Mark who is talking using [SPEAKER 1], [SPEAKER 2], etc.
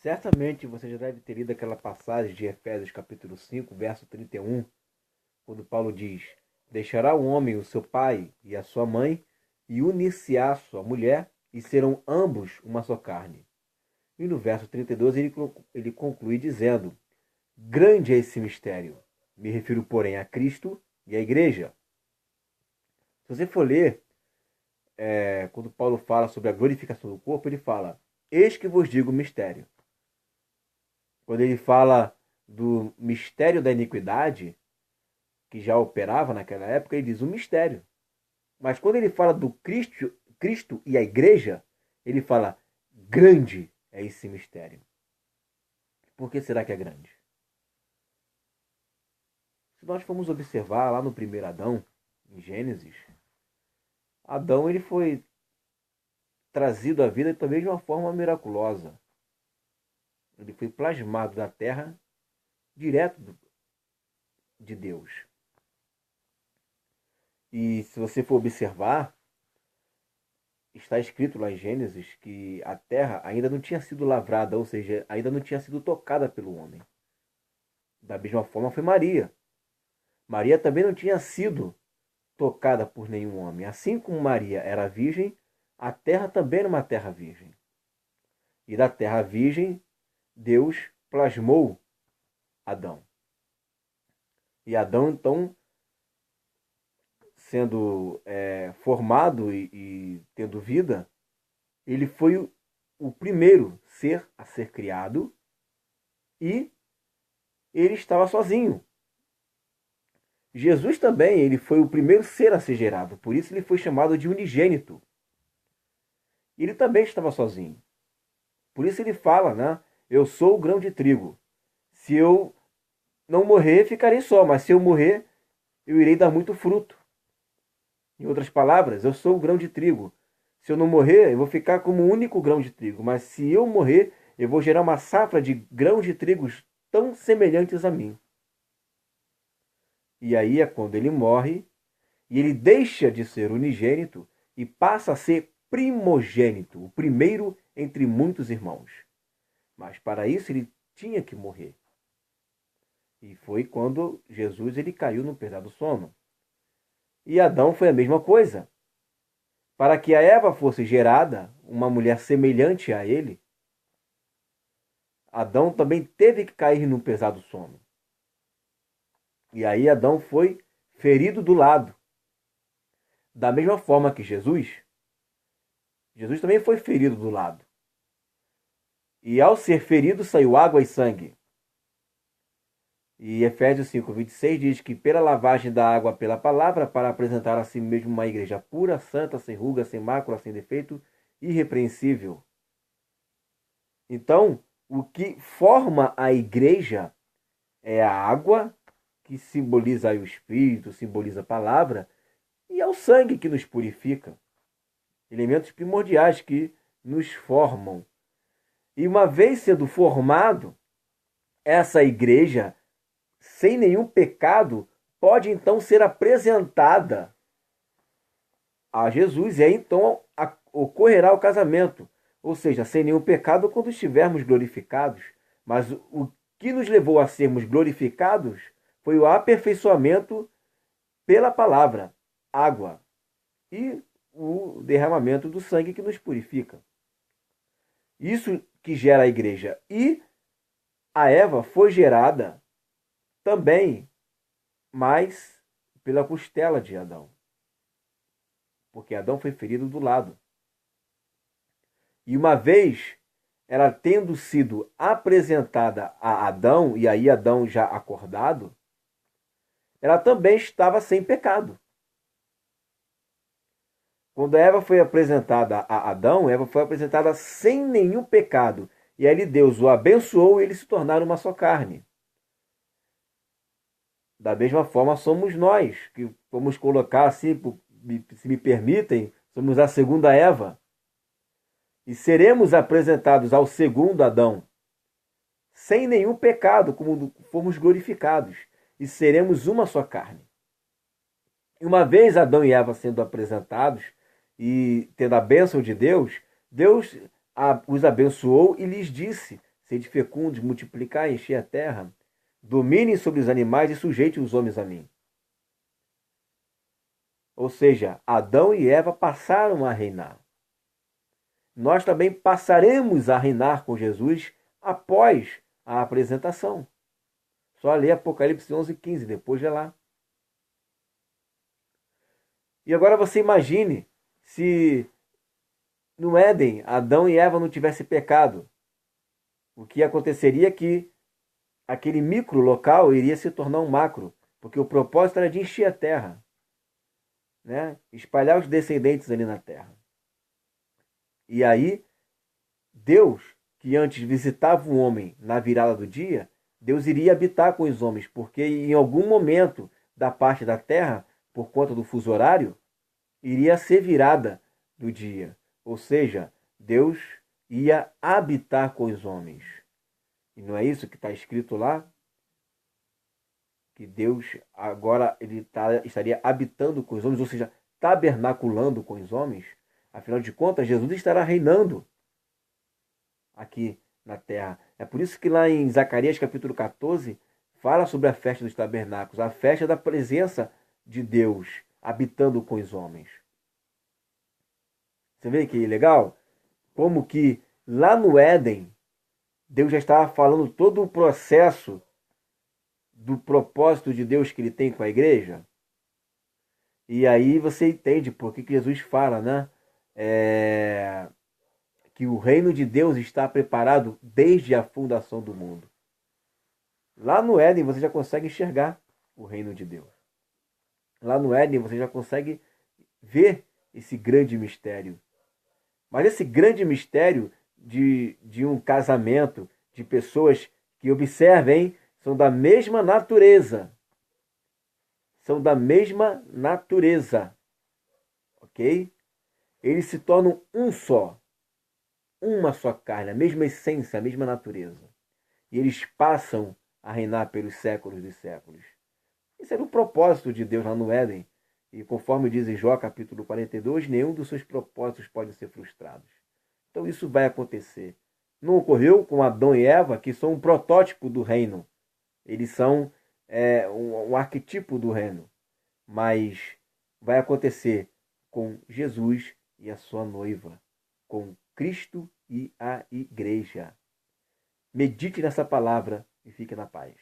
[SPEAKER 1] Certamente você já deve ter lido aquela passagem de Efésios capítulo 5, verso 31, quando Paulo diz: Deixará o homem o seu pai e a sua mãe, e unir-se-á sua mulher, e serão ambos uma só carne. E no verso 32 ele conclui dizendo: Grande é esse mistério. Me refiro, porém, a Cristo e à igreja. Se você for ler, quando Paulo fala sobre a glorificação do corpo, ele fala: Eis que vos digo o mistério. Quando ele fala do mistério da iniquidade, que já operava naquela época, ele diz o mistério. Mas quando ele fala do Cristo e a igreja, ele fala: grande é esse mistério. Por que será que é grande? Se nós formos observar lá no primeiro Adão, em Gênesis, Adão ele foi trazido à vida também de uma forma miraculosa. Ele foi plasmado da terra direto de Deus. E se você for observar, está escrito lá em Gênesis que a terra ainda não tinha sido lavrada, ou seja, ainda não tinha sido tocada pelo homem. Da mesma forma foi Maria. Maria também não tinha sido tocada por nenhum homem. Assim como Maria era virgem, a terra também era uma terra virgem. E da terra virgem, Deus plasmou Adão. E Adão, então, sendo formado e tendo vida, ele foi o primeiro ser a ser criado e ele estava sozinho. Jesus também, ele foi o primeiro ser a ser gerado, por isso ele foi chamado de unigênito. Ele também estava sozinho. Por isso ele fala, né? Eu sou o grão de trigo. Se eu não morrer, ficarei só, mas se eu morrer, eu irei dar muito fruto. Em outras palavras, eu sou o grão de trigo. Se eu não morrer, eu vou ficar como o único grão de trigo, mas se eu morrer, eu vou gerar uma safra de grãos de trigos tão semelhantes a mim. E aí é quando ele morre, e ele deixa de ser unigênito e passa a ser primogênito, o primeiro entre muitos irmãos. Mas para isso ele tinha que morrer. E foi quando Jesus ele caiu no pesado sono. E Adão foi a mesma coisa. Para que a Eva fosse gerada, uma mulher semelhante a ele, Adão também teve que cair num pesado sono. E aí Adão foi ferido do lado. Da mesma forma que Jesus também foi ferido do lado. E ao ser ferido saiu água e sangue. E Efésios 5:26 diz que pela lavagem da água pela palavra, para apresentar a si mesmo uma igreja pura, santa, sem ruga, sem mácula, sem defeito, irrepreensível. Então, o que forma a igreja é a água, que simboliza o Espírito, simboliza a palavra, e é o sangue que nos purifica. Elementos primordiais que nos formam. E uma vez sendo formado, essa igreja, sem nenhum pecado, pode então ser apresentada a Jesus. E aí então ocorrerá o casamento. Ou seja, sem nenhum pecado quando estivermos glorificados. Mas o que nos levou a sermos glorificados foi o aperfeiçoamento pela palavra, água, e o derramamento do sangue que nos purifica. Isso que gera a igreja. E a Eva foi gerada também, mas pela costela de Adão. Porque Adão foi ferido do lado. E uma vez ela tendo sido apresentada a Adão, e aí Adão já acordado, ela também estava sem pecado. Quando Eva foi apresentada a Adão, Eva foi apresentada sem nenhum pecado. E aí Deus o abençoou e eles se tornaram uma só carne. Da mesma forma somos nós, que vamos colocar assim, se me permitem, somos a segunda Eva. E seremos apresentados ao segundo Adão, sem nenhum pecado, como fomos glorificados. E seremos uma só carne. E uma vez Adão e Eva sendo apresentados e tendo a bênção de Deus, Deus os abençoou e lhes disse: sede fecundos, multiplicai, enchei a terra, dominem sobre os animais e sujeitem os homens a mim. Ou seja, Adão e Eva passaram a reinar. Nós também passaremos a reinar com Jesus após a apresentação. Só ler Apocalipse 11:15, depois de lá. E agora você imagine se no Éden Adão e Eva não tivessem pecado. O que aconteceria é que aquele micro local iria se tornar um macro, porque o propósito era de encher a terra, né? Espalhar os descendentes ali na terra. E aí, Deus, que antes visitava o homem na virada do dia, Deus iria habitar com os homens, porque em algum momento da parte da terra, por conta do fuso horário, iria ser virada do dia. Ou seja, Deus ia habitar com os homens. E não é isso que está escrito lá? Que Deus agora estaria habitando com os homens, ou seja, tabernaculando com os homens. Afinal de contas, Jesus estará reinando aqui na terra. É por isso que lá em Zacarias capítulo 14, fala sobre a festa dos tabernáculos, a festa da presença de Deus habitando com os homens. Você vê que legal? Como que lá no Éden, Deus já estava falando todo o processo do propósito de Deus que ele tem com a igreja. E aí você entende por que Jesus fala, né? Que o reino de Deus está preparado desde a fundação do mundo. Lá no Éden você já consegue enxergar o reino de Deus. Lá no Éden você já consegue ver esse grande mistério. Mas esse grande mistério de um casamento, de pessoas que, observem, são da mesma natureza. São da mesma natureza. Ok? Eles se tornam um só. Uma só carne, a mesma essência, a mesma natureza. E eles passam a reinar pelos séculos dos séculos. Esse era o propósito de Deus lá no Éden. E conforme diz em Jó capítulo 42, nenhum dos seus propósitos pode ser frustrado. Então isso vai acontecer. Não ocorreu com Adão e Eva, que são um protótipo do reino. Eles são um arquetipo do reino. Mas vai acontecer com Jesus e a sua noiva, com Cristo e a igreja. Medite nessa palavra e fique na paz.